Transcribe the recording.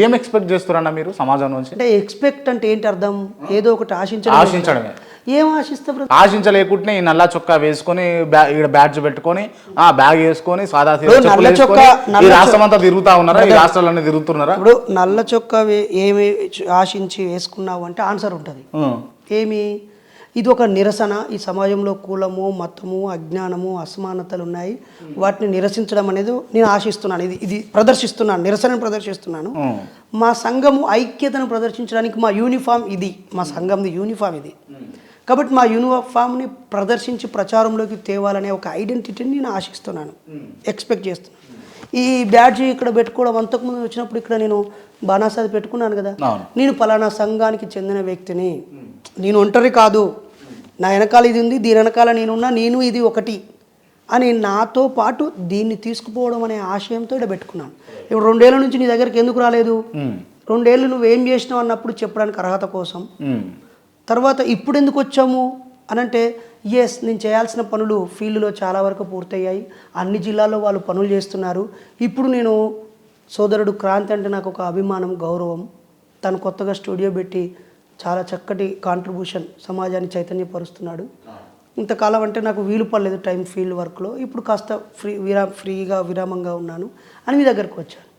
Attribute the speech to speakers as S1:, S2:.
S1: ఏం ఎక్స్పెక్ట్ చేస్తారన్న మీరు సమాజం నుంచి?
S2: అంటే ఎక్స్పెక్ట్ అంటే ఏంటి అర్థం? ఏదో ఒకటి ఆశించడమే. ఏం ఆశిస్తా?
S1: ఆశించలేకుంటే ఈ నల్ల చొక్కా వేసుకొని ఇక్కడ బ్యాడ్జ్ పెట్టుకొని బ్యాగ్ వేసుకొని సాదా
S2: నల్ల చొక్కా
S1: ఈ రాష్ట్రం అంతా తిరుగుతా ఉన్నారా? ఈ రాష్ట్రాలన్నీ తిరుగుతున్నారా?
S2: ఇప్పుడు నల్ల చొక్కా ఏమి ఆశించి వేసుకున్నావు అంటే ఆన్సర్ ఉంటుంది. ఏమి? ఇది ఒక నిరసన. ఈ సమాజంలో కులము, మతము, అజ్ఞానము, అసమానతలు ఉన్నాయి. వాటిని నిరసించడం అనేది నేను ఆశిస్తున్నాను. ఇది ప్రదర్శిస్తున్నాను, నిరసనను ప్రదర్శిస్తున్నాను. మా సంఘము ఐక్యతను ప్రదర్శించడానికి మా యూనిఫామ్ ఇది, మా సంఘంది యూనిఫామ్ ఇది. కాబట్టి మా యూనిఫామ్ని ప్రదర్శించి ప్రచారంలోకి తేవాలనే ఒక ఐడెంటిటీని నేను ఆశిస్తున్నాను, ఎక్స్పెక్ట్ చేస్తున్నాను. ఈ బ్యాడ్జ్ ఇక్కడ పెట్టుకోవడం, అంతకుముందు వచ్చినప్పుడు ఇక్కడ నేను బాణాసాది పెట్టుకున్నాను కదా, నేను పలానా సంఘానికి చెందిన వ్యక్తిని, నేను ఒంటరి కాదు, నా వెనకాల ఇది ఉంది, దీని వెనకాల నేనున్నా, నేను ఇది ఒకటి అని నాతో పాటు దీన్ని తీసుకుపోవడం అనే ఆశయంతో ఇక్కడ పెట్టుకున్నాను. ఇప్పుడు 2 ఏళ్ళ నుంచి నీ దగ్గరికి ఎందుకు రాలేదు? 2 ఏళ్ళు నువ్వేం చేసినావు అన్నప్పుడు చెప్పడానికి అర్హత కోసం. తర్వాత ఇప్పుడు ఎందుకు వచ్చాము అని అంటే, ఎస్ నేను చేయాల్సిన పనులు ఫీల్డ్లో చాలా వరకు పూర్తయ్యాయి, అన్ని జిల్లాల్లో వాళ్ళు పనులు చేస్తున్నారు. ఇప్పుడు నేను సోదరుడు క్రాంతి అంటే నాకు ఒక అభిమానం, గౌరవం. తను కొత్తగా స్టూడియో పెట్టి చాలా చక్కటి కాంట్రిబ్యూషన్ సమాజాన్ని చైతన్యపరుస్తున్నాడు. ఇంతకాలం అంటే నాకు వీలు పడలేదు టైం ఫీల్డ్ వర్క్లో. ఇప్పుడు కాస్త ఫ్రీగా విరామంగా ఉన్నాను అని మీ దగ్గరకు వచ్చాను.